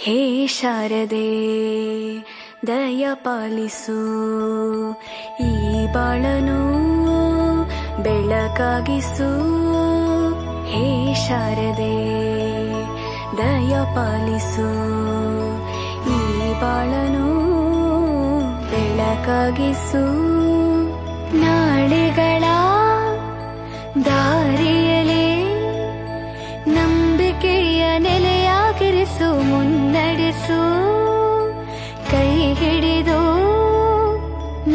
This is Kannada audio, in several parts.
ಹೇ ಶಾರದೆ ದಯ ಪಾಲಿಸು, ಈ ಬಾಳನು ಬೆಳಕಾಗಿಸು. ಹೇ ಶಾರದೆ ದಯ ಪಾಲಿಸು, ಈ ಬಾಳನು ಬೆಳಕಾಗಿಸು. ನಾಳೆಗಳ ದಾರಿಯಲೇ ನಂಬಿಕೆಯ ನೆಲೆಯಾಗಿರಿಸು, ಮುನ್ನಡೆಸು. ಕೈ ಹಿಡಿದು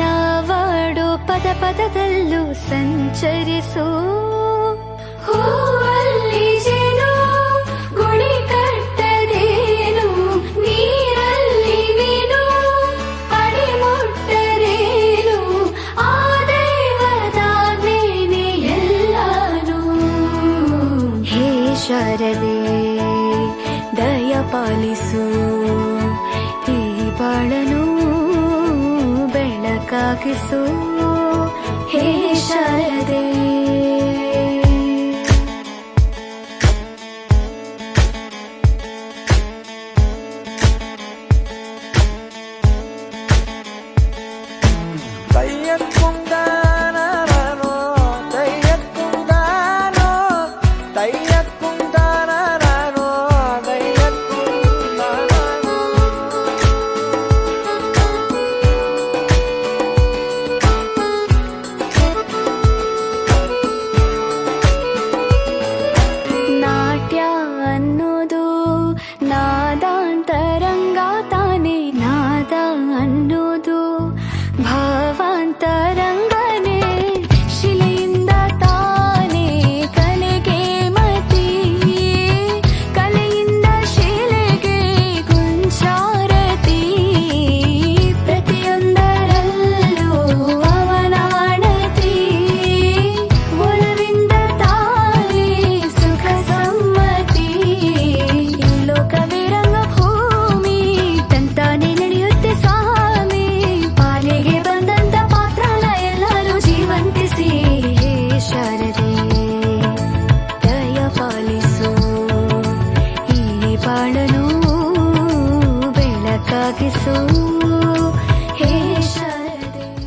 ನಾವಾಡೋ ಪದ ಪದದಲ್ಲೂ ಸಂಚರಿಸು. ಹೂವಲ್ಲಿ ಜೇನು ಗುಡಿ ಕಟ್ಟದೇನು, ನೀರಲ್ಲಿ ಮೀನು ಅಡಿ ಮುಟ್ಟರೇನು, ಆ ದೈವದಾಜ್ಞೆನೇ ಎಲ್ಲಾನು. ಹೇ ಶಾರದೆ ದಯ ಪಾಲಿಸು, ಈ ಬಾಳನು ಬೆಳಕಾಗಿಸು. ಹೇ ಶಾರದೆ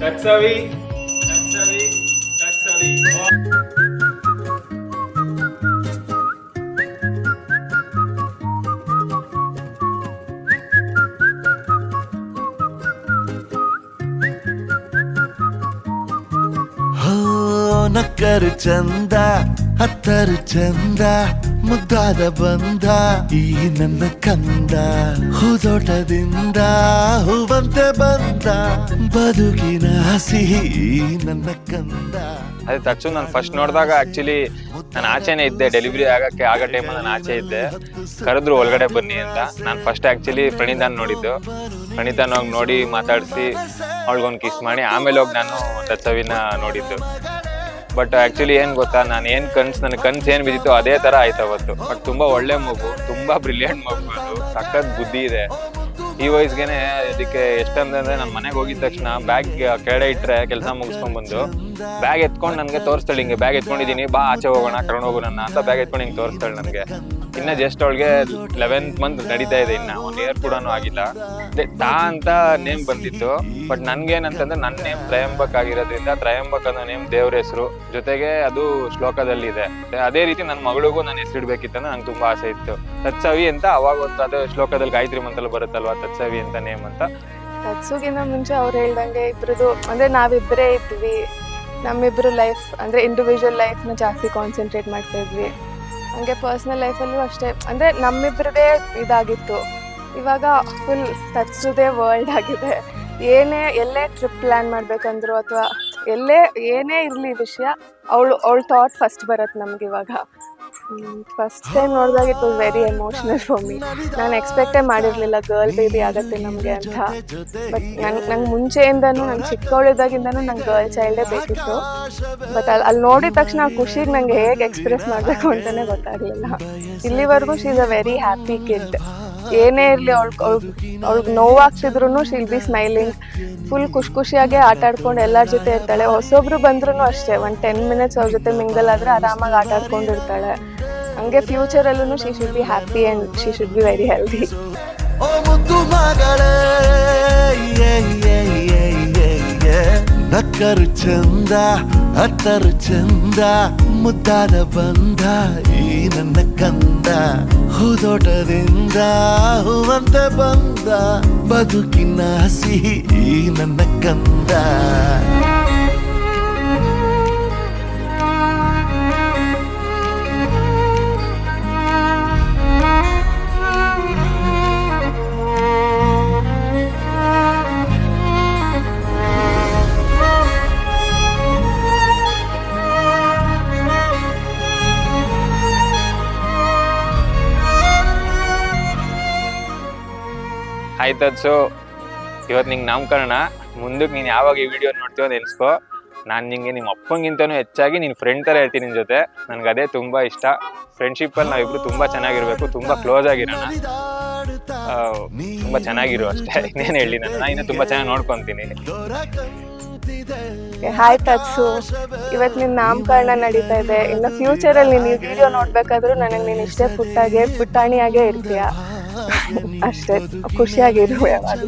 Tatsavi, Tatsavi, Tatsavi. ನಕ್ಕರು ಚಂದ ಹತ್ತರು ಚಂದ ಮುದ್ದಾದ ಬಂದ ಈ ನನ್ನ ಕಂದ, ಹೂದೋಟದಿಂದ ಹೂವಂತೆ ಬಂದ ಬದುಕಿನ ಸಿಹಿ ನನ್ನ ಕಂದ. ಅದೇ ತಚ್ಚು ನಾನು ಫಸ್ಟ್ ನೋಡಿದಾಗ ಆಕ್ಚುಲಿ ನಾನು ಆಚೆನೆ ಇದ್ದೆ, ಡೆಲಿವರಿ ಆಗೋ ಟೈಮಲ್ಲಿ ನಾನು ಆಚೆ ಇದ್ದೆ. ಕರೆದ್ರು ಒಳಗಡೆ ಬನ್ನಿ ಅಂತ. ನಾನು ಫಸ್ಟ್ ಆಕ್ಚುಲಿ ಪ್ರಣೀತಾನ್ ನೋಡಿದ್ದು. ಪ್ರಣೀತಾನ್ ಹೋಗಿ ನೋಡಿ ಮಾತಾಡಿಸಿ ಅವಳಿಗೊಂದು ಕಿಸ್ ಮಾಡಿ ಆಮೇಲೆ ಹೋಗಿ ನಾನು ತತ್ಸವಿನ ನೋಡಿದ್ದು. ಬಟ್ ಆಕ್ಚುಲಿ ಏನ್ ಗೊತ್ತಾ, ನಾನು ಏನ್ ನನ್ನ ಕನ್ಸು ಏನ್ ಬಿದ್ದಿತ್ತು ಅದೇ ತರ ಆಯ್ತು ಅವತ್ತು. ಬಟ್ ತುಂಬಾ ಒಳ್ಳೆ ಮಗು, ತುಂಬಾ ಬ್ರಿಲಿಯಂಟ್ ಮಗು, ಅದು ಸಖತ್ ಬುದ್ಧಿ ಇದೆ. ಈ ವಯಸ್ಸಿಗೆ ಇದಕ್ಕೆ ಎಷ್ಟಂದ್ರೆ ನಾನು ಮನೆಗೆ ಹೋಗಿದ ತಕ್ಷಣ ಬ್ಯಾಗ್ ಕೆಳಗಡೆ ಇಟ್ರೆ ಕೆಲಸ ಮುಗಿಸ್ಕೊಂಡ್ ಬಂದು ಬ್ಯಾಗ್ ಎತ್ಕೊಂಡು ನನಗೆ ತೋರಿಸ್ತಾಳೆ, ಹಿಂಗೆ ಬ್ಯಾಗ್ ಎತ್ಕೊಂಡಿದ್ದೀನಿ ಬಾ ಆಚೆ ಹೋಗೋಣ ಕರ್ಕೊಂಡು ಹೋಗೋಣ ಅಂತ ಬ್ಯಾಗ್ ಎತ್ಕೊಂಡು ಹಿಂಗೆ ತೋರಿಸ್ತಾಳೆ ನನಗೆ. ಇನ್ನ ಜಸ್ಟ್ ಅವಳಿಗೆ 11th ಮಂತ್ ನಡೀತಾ ಇದೆ, ಇನ್ನ 1 year ಕೂಡ ಆಗಿಲ್ಲ. ತಾ ಅಂತ ನೇಮ್ ಬಂದಿತ್ತು. ಬಟ್ ನನ್ಗೇನಂತಂದ್ರೆ ನನ್ನ ನೇಮ್ ತ್ರಯಂಬಕ್ ಆಗಿರೋದ್ರಿಂದ ತ್ರಯಂಬಕ್ ಅನ್ನೋ ನೇಮ್ ದೇವ್ರ ಹೆಸರು, ಜೊತೆಗೆ ಅದು ಶ್ಲೋಕದಲ್ಲಿ ಇದೆ. ಅದೇ ರೀತಿ ನನ್ನ ಮಗಳಿಗೂ ನಾನು ಹೆಸರಿಡ್ಬೇಕಿತ್ತು ನಂಗೆ ತುಂಬಾ ಆಸೆ ಇತ್ತು. ತತ್ಸವಿ ಅಂತ ಅವಾಗ ಒಂದು ಅದೇ ಶ್ಲೋಕದಲ್ಲಿ ಗಾಯತ್ರಿ ಮಂತ್ರದಲ್ಲಿ ಬರುತ್ತಲ್ವಾ ತತ್ಸವಿ ಅಂತ ನೇಮ್ ಅಂತ. ತತ್ಸುಗಿನ್ನ ಮುಂಚೆ ಅವ್ರು ಹೇಳ್ದಂಗೆ ಇಬ್ರದು ಅಂದ್ರೆ ನಾವಿಬ್ಬರೇ ಇದ್ವಿ, ನಮ್ಮಿಬ್ರು ಲೈಫ್ ಅಂದ್ರೆ ಇಂಡಿವಿಜುವಲ್ ಲೈಫ್ನ ಜಾಸ್ತಿ ಕಾನ್ಸಂಟ್ರೇಟ್ ಮಾಡ್ತಾ ಇದ್ವಿ. ಹಂಗೆ ಪರ್ಸ್ನಲ್ ಲೈಫಲ್ಲೂ ಅಷ್ಟೇ, ಅಂದರೆ ನಮ್ಮಿಬ್ರದೇ ಇದಾಗಿತ್ತು. ಇವಾಗ ಫುಲ್ ತತ್ಸುದೇ ವರ್ಲ್ಡ್ ಆಗಿದೆ. ಎಲ್ಲೇ ಟ್ರಿಪ್ ಪ್ಲ್ಯಾನ್ ಮಾಡಬೇಕಂದ್ರು ಅಥವಾ ಏನೇ ಇರಲಿ ವಿಷಯ, ಅವಳ ಥಾಟ್ ಫಸ್ಟ್ ಬರುತ್ತೆ ನಮ್ಗೆ. ಇವಾಗ ಫಸ್ಟ್ ಟೈಮ್ ನೋಡಿದಾಗ it was very emotional for me. ನಾನು ಎಕ್ಸ್ಪೆಕ್ಟೇ ಮಾಡಿರಲಿಲ್ಲ ಗರ್ಲ್ ಬೇಬಿ ಆಗುತ್ತೆ ನಮಗೆ ಅಂತ. ಬಟ್ ನಂಗೆ ಮುಂಚೆಯಿಂದನೂ, ನಂಗೆ ಚಿಕ್ಕವಳಿದ್ದಾಗಿಂದನೂ ನಂಗೆ ಗರ್ಲ್ ಚೈಲ್ಡೇ ಬೇಕಿತ್ತು. ಬಟ್ ಅಲ್ಲಿ ನೋಡಿದ ತಕ್ಷಣ ಆ ಖುಷಿಗೆ ನಂಗೆ ಹೇಗೆ ಎಕ್ಸ್ಪ್ರೆಸ್ ಮಾಡಬೇಕು ಅಂತಲೇ ಗೊತ್ತಾಗಲಿಲ್ಲ. ಇಲ್ಲಿವರೆಗೂ she is a very happy kid. ಏನೇ ಇರಲಿ ಅವ್ಳಿಗೆ ನೋವಾಗ್ತಿದ್ರು ಶೀಲ್ ಬಿ ಸ್ಮೈಲಿಂಗ್, ಫುಲ್ ಖುಷಿಯಾಗೆ ಆಟ ಆಡ್ಕೊಂಡು ಎಲ್ಲರ ಜೊತೆ ಇರ್ತಾಳೆ. ಹೊಸೊಬ್ರು ಬಂದ್ರೂ ಅಷ್ಟೇ, ಒಂದು 10 minutes ಅವ್ರ ಜೊತೆ ಮಿಂಗಲ್ ಆದರೆ ಆರಾಮಾಗಿ ಆಟ ಆಡ್ಕೊಂಡಿರ್ತಾಳೆ. ಹಂಗೆ ಫ್ಯೂಚರಲ್ಲೂ she should be happy and she should be very healthy. ಓ ಮುದ್ದು ಮಗಳೇ ನಕ್ಕರು ಚಂದ ಅತ್ತರು ಚಂದ ಮುದ್ದಾದ ಬಂದ ಈ ನನ್ನ ಕಂದ ಹೂದೋಟದಿಂದ ಹೂವಂತೆ ಬಂದ ಬದುಕಿನ ಸಿಹಿ ಈ ನನ್ನ ಕಂದ ಆಯ್ತದ್ಸು ಇವತ್ತು ನಿಂಗೆ ನಾಮಕರಣ. ಮುಂದಕ್ಕೆ ನೀನು ಯಾವಾಗ ಈ ವಿಡಿಯೋ ನೋಡ್ತೀವೋ ಅಂತ ಎನ್ಸ್ಕೋ. ನಾನು ನಿಂಗೆ ನಿಮ್ಮ ಅಪ್ಪಂಗಿಂತನೂ ಹೆಚ್ಚಾಗಿ ನಿನ್ನ ಫ್ರೆಂಡ್ ಥರ ಹೇಳ್ತೀನಿ ನಿನ್ನ ಜೊತೆ. ನನಗೆ ಅದೇ ತುಂಬ ಇಷ್ಟ. ಫ್ರೆಂಡ್ಶಿಪ್ಪಲ್ಲಿ ನಾವಿಬ್ರು ತುಂಬ ಚೆನ್ನಾಗಿರಬೇಕು, ತುಂಬ ಕ್ಲೋಸ್ ಆಗಿರೋಣ, ತುಂಬ ಚೆನ್ನಾಗಿರು ಅಷ್ಟೇ. ಇನ್ನೇನು ಹೇಳಿ, ನಾನು ಇನ್ನೂ ತುಂಬ ಚೆನ್ನಾಗಿ ನೋಡ್ಕೊತೀನಿ. ಹಾಯ್ ತತ್ಸು, ಇವತ್ತು ನಿನ್ನ ನಾಮಕರಣ ನಡೀತಾ ಇದೆ. ಇನ್ನು ಫ್ಯೂಚರಲ್ಲಿ ನೀನು ಈ ವಿಡಿಯೋ ನೋಡ್ಬೇಕಾದ್ರೂ ನನಗೆ ನೀನು ಇಷ್ಟೇ ಪುಟ್ಟಾಣಿಯಾಗೇ ಇರ್ತೀಯ. ಅಷ್ಟೇ, ಖುಷಿಯಾಗಿರು ಯಾವಾಗ.